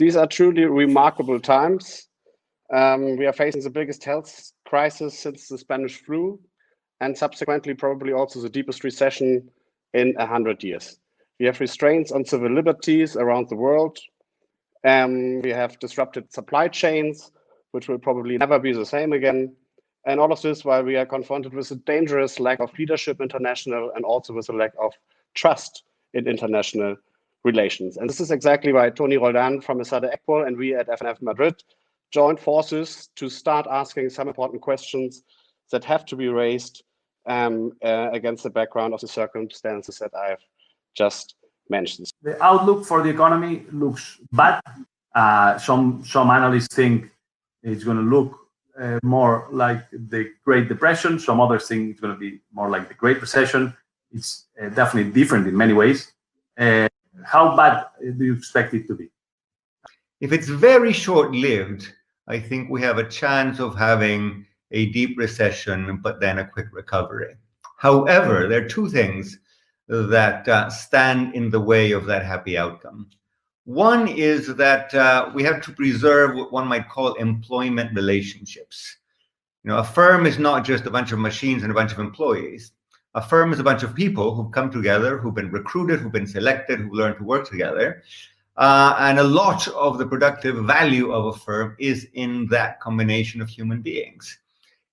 these are truly remarkable times. We are facing the biggest health crisis since the Spanish flu, and subsequently probably also the deepest recession in 100 years. We have restraints on civil liberties around the world. We have disrupted supply chains, which will probably never be the same again. And all of this while we are confronted with a dangerous lack of leadership international, and also with a lack of trust in international relations. And this is exactly why Tony Roldan from Esade and we at FNF Madrid joined forces to start asking some important questions that have to be raised against the background of the circumstances that I have just mentioned. The outlook for the economy looks bad. Some analysts think it's going to look more like the Great Depression. Some others think it's going to be more like the Great Recession. It's definitely different in many ways. How bad do you expect it to be? If it's very short-lived, I think we have a chance of having a deep recession, but then a quick recovery. However, there are two things that stand in the way of that happy outcome. One is that we have to preserve what one might call employment relationships. You know, a firm is not just a bunch of machines and a bunch of employees. A firm is a bunch of people who've come together, who've been recruited, who've been selected, who've learned to work together. And a lot of the productive value of a firm is in that combination of human beings.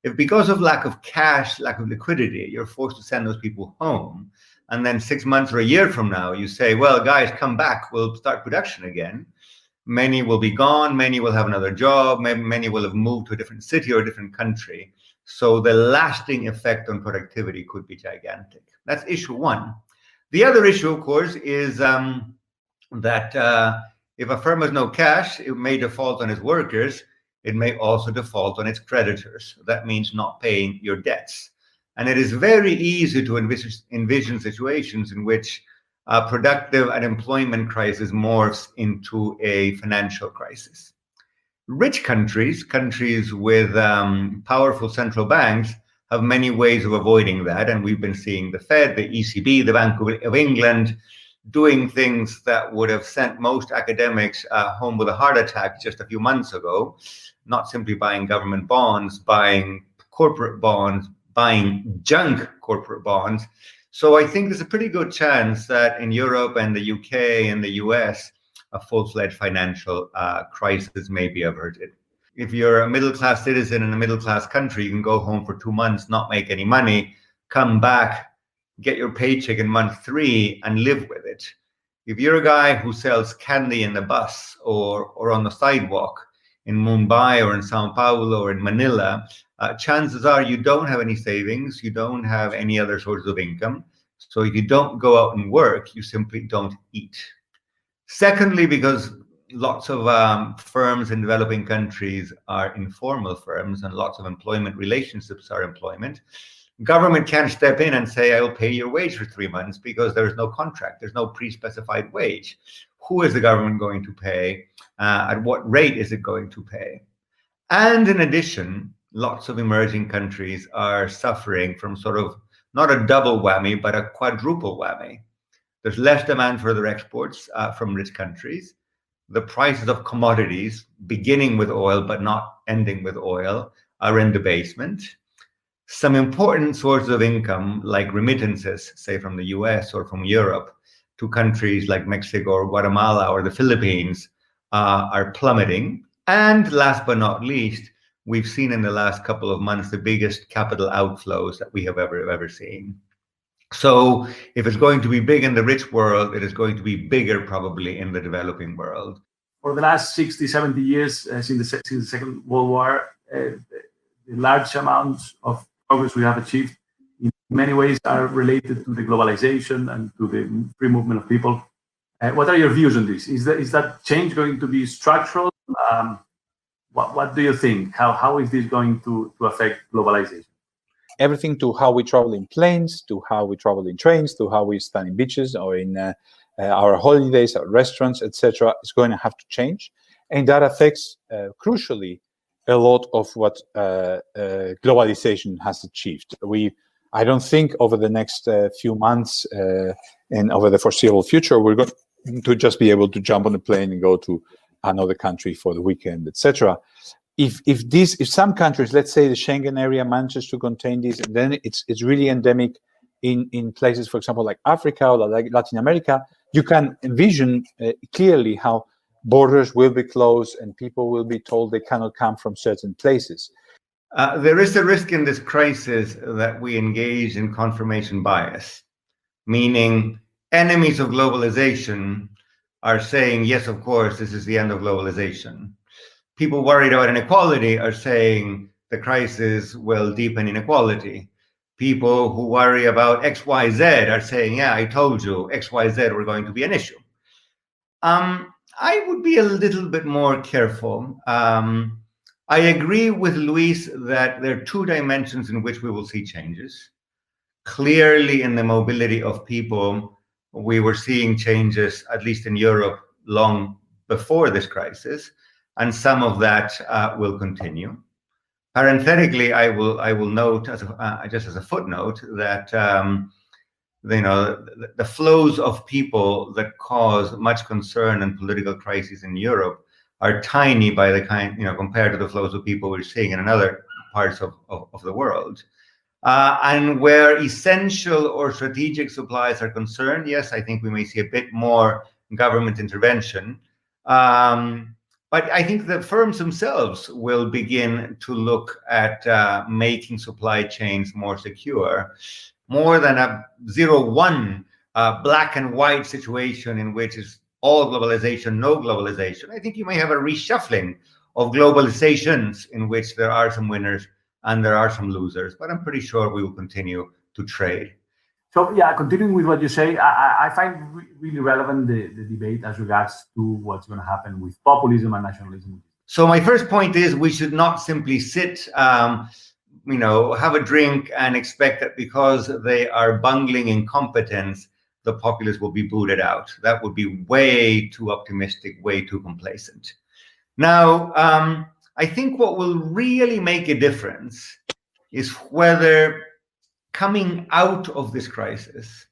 If because of lack of cash, lack of liquidity, you're forced to send those people home, and then 6 months or a year from now, you say, well, guys, come back, we'll start production again. Many will be gone, many will have another job, many will have moved to a different city or a different country. So the lasting effect on productivity could be gigantic. That's issue one. The other issue, of course, is that if a firm has no cash, it may default on its workers. It may also default on its creditors. That means not paying your debts. And it is very easy to envision situations in which a productive and employment crisis morphs into a financial crisis. Rich countries, countries with powerful central banks, have many ways of avoiding that. And we've been seeing the Fed, the ECB, the Bank of England doing things that would have sent most academics home with a heart attack just a few months ago, not simply buying government bonds, buying corporate bonds, buying junk corporate bonds. So I think there's a pretty good chance that in Europe and the UK and the US, a full-fledged financial crisis may be averted. If you're a middle-class citizen in a middle-class country, you can go home for 2 months, not make any money, come back, get your paycheck in month 3 and live with it. If you're a guy who sells candy in the bus or on the sidewalk in Mumbai or in Sao Paulo or in Manila, chances are you don't have any savings, you don't have any other sources of income. So if you don't go out and work, you simply don't eat. Secondly, because lots of firms in developing countries are informal firms and lots of employment relationships are employment, government can't step in and say, I'll pay your wage for 3 months because there's no contract, there's no pre-specified wage. Who is the government going to pay? At what rate is it going to pay? And in addition, lots of emerging countries are suffering from sort of not a double whammy, but a quadruple whammy. There's less demand for their exports from rich countries. The prices of commodities, beginning with oil but not ending with oil, are in debasement. Some important sources of income, like remittances, say from the US or from Europe, to countries like Mexico or Guatemala or the Philippines, are plummeting. And last but not least, we've seen in the last couple of months the biggest capital outflows that we have ever seen. So if it's going to be big in the rich world, it is going to be bigger probably in the developing world. For the last 60, 70 years, since the Second World War, the large amounts of progress we have achieved in many ways are related to the globalization and to the free movement of people. What are your views on this? Is that change going to be structural? What do you think? How is this going to affect globalization? Everything to how we travel in planes, to how we travel in trains, to how we stand in beaches or in our holidays, our restaurants, etc., is going to have to change. And that affects, crucially, a lot of what globalization has achieved. I don't think over the next few months and over the foreseeable future, we're going to just be able to jump on a plane and go to another country for the weekend, etc. If some countries, let's say the Schengen area, manages to contain this, then it's really endemic in places, for example, like Africa or like Latin America. You can envision clearly how borders will be closed and people will be told they cannot come from certain places. There is a risk in this crisis that we engage in confirmation bias, meaning enemies of globalization are saying, yes, of course, this is the end of globalization. People worried about inequality are saying the crisis will deepen inequality. People who worry about XYZ are saying, yeah, I told you, XYZ were going to be an issue. I would be a little bit more careful. I agree with Luis that there are two dimensions in which we will see changes. Clearly, in the mobility of people, we were seeing changes, at least in Europe, long before this crisis, and some of that will continue. Parenthetically, I will note, just as a footnote, that the flows of people that cause much concern and political crises in Europe are tiny by the kind, compared to the flows of people we're seeing in other parts of the world. And where essential or strategic supplies are concerned, yes, I think we may see a bit more government intervention. But I think the firms themselves will begin to look at making supply chains more secure, more than a 0-1 black and white situation in which is all globalization, no globalization. I think you may have a reshuffling of globalizations in which there are some winners and there are some losers, but I'm pretty sure we will continue to trade. So yeah, continuing with what you say, I find really relevant the debate as regards to what's going to happen with populism and nationalism. So my first point is we should not simply sit, have a drink and expect that because they are bungling incompetence, the populace will be booted out. That would be way too optimistic, way too complacent. Now, I think what will really make a difference is whether coming out of this crisis,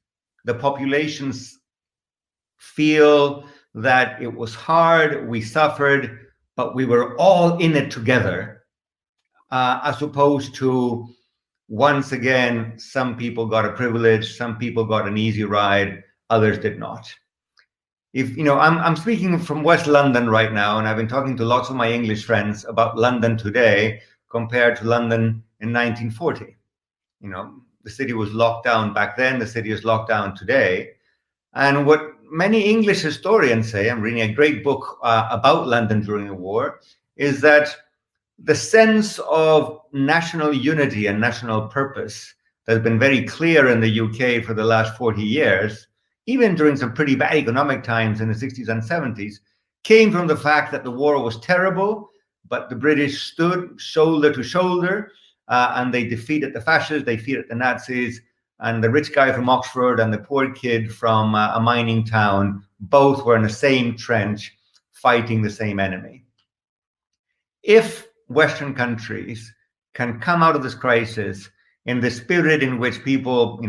the populations feel that it was hard, we suffered, but we were all in it together, as opposed to, once again, some people got a privilege, some people got an easy ride, others did not. I'm speaking from West London right now, and I've been talking to lots of my English friends about London today compared to London in 1940. The city was locked down back then, the city is locked down today. And what many English historians say, I'm reading a great book about London during the war, is that the sense of national unity and national purpose that has been very clear in the UK for the last 40 years, even during some pretty bad economic times in the 60s and 70s, came from the fact that the war was terrible, but the British stood shoulder to shoulder, and they defeated the fascists, they defeated the Nazis, and the rich guy from Oxford and the poor kid from a mining town both were in the same trench fighting the same enemy. If Western countries can come out of this crisis in the spirit in which people,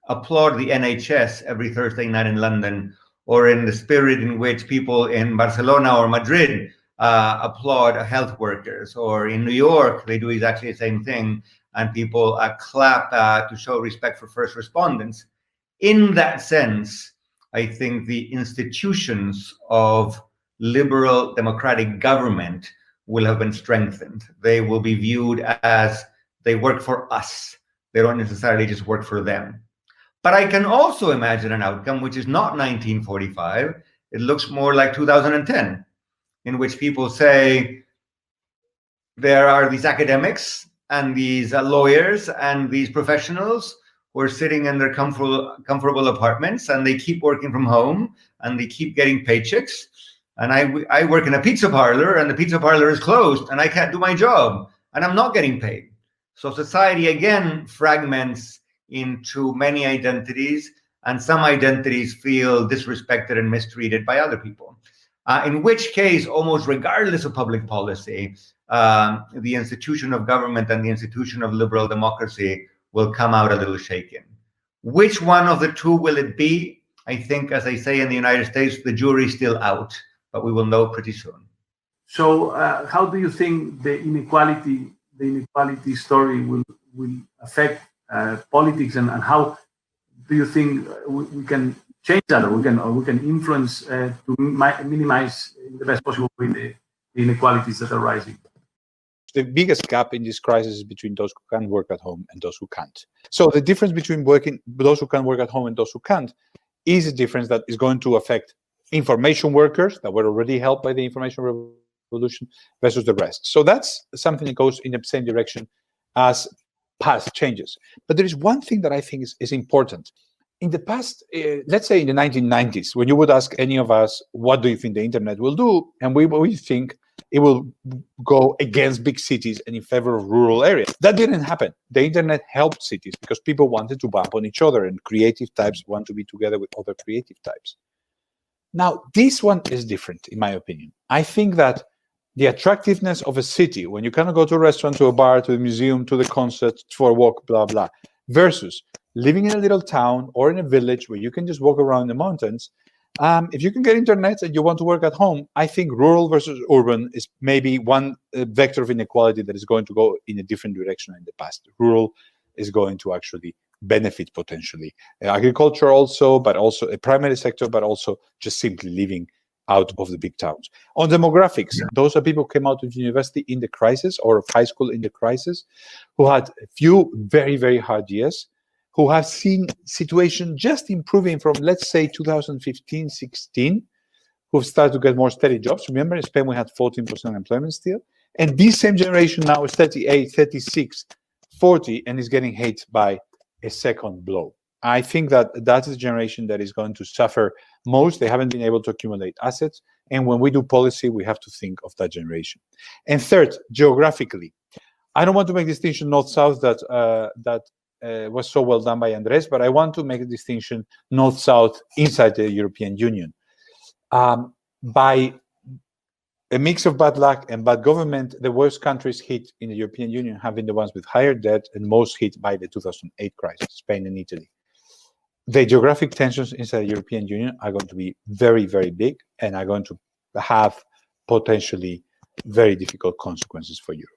applaud the NHS every Thursday night in London, or in the spirit in which people in Barcelona or Madrid applaud health workers, or in New York, they do exactly the same thing, and people clap to show respect for first responders. In that sense, I think the institutions of liberal democratic government will have been strengthened. They will be viewed as they work for us. They don't necessarily just work for them. But I can also imagine an outcome which is not 1945. It looks more like 2010, in which people say there are these academics and these lawyers and these professionals who are sitting in their comfortable apartments, and they keep working from home and they keep getting paychecks. And I work in a pizza parlor, and the pizza parlor is closed, and I can't do my job, and I'm not getting paid. So society again fragments into many identities, and some identities feel disrespected and mistreated by other people. In which case, almost regardless of public policy, the institution of government and the institution of liberal democracy will come out a little shaken. Which one of the two will it be? I think, as I say in the United States, the jury's still out. but we will know pretty soon. So how do you think the inequality story will affect politics, and how do you think we can change that, or we can influence to minimize in the best possible way the inequalities that are rising? The biggest gap in this crisis is between those who can work at home and those who can't. So the difference between those who can work at home and those who can't is a difference that is going to affect information workers that were already helped by the information revolution versus the rest. So that's something that goes in the same direction as past changes. But there is one thing that I think is important. In the past, let's say in the 1990s, when you would ask any of us, what do you think the internet will do? And we think it will go against big cities and in favor of rural areas. That didn't happen. The internet helped cities because people wanted to bump on each other, and creative types want to be together with other creative types. Now, this one is different, in my opinion. I think that the attractiveness of a city, when you cannot go to a restaurant, to a bar, to a museum, to the concert, for a walk, blah, blah, versus living in a little town or in a village where you can just walk around the mountains, if you can get internet and you want to work at home, I think rural versus urban is maybe one vector of inequality that is going to go in a different direction than in the past. Rural is going to actually benefit potentially agriculture also, but also a primary sector, but also just simply living out of the big towns. On demographics, those are people who came out of university in the crisis or of high school in the crisis, who had a few very, very hard years, who have seen situation just improving from, let's say, 2015, 16, who've started to get more steady jobs. Remember, in Spain, we had 14% unemployment still. And this same generation now is 38, 36, 40, and is getting hit by a second blow. I think that that is a generation that is going to suffer most. They haven't been able to accumulate assets. And when we do policy, we have to think of that generation. And third, geographically, I don't want to make distinction north-south that was so well done by Andres, but I want to make a distinction north-south inside the European Union. By a mix of bad luck and bad government, the worst countries hit in the European Union have been the ones with higher debt and most hit by the 2008 crisis, Spain and Italy. The geographic tensions inside the European Union are going to be very, very big and are going to have potentially very difficult consequences for Europe.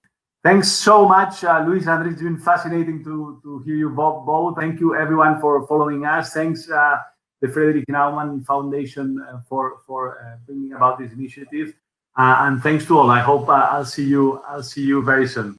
Thanks so much, Luis. Andres, it's been fascinating to hear you both. Thank you, everyone, for following us. Thanks, the Friedrich Naumann Foundation, for bringing about this initiative. And thanks to all. I hope I'll see you very soon.